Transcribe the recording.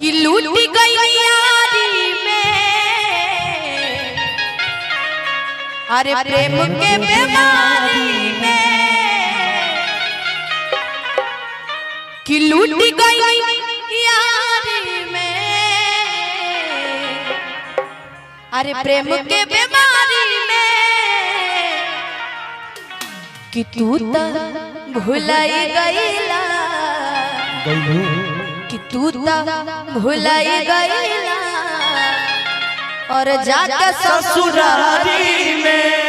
कि लूट गई यारी में, अरे प्रेम के बीमारी में, कि लूट गई यारी में, अरे प्रेम के बीमारी में, कि तू तो भुलाई गईला, कि तू तो भुलाई गईला और जाके ससुरारी में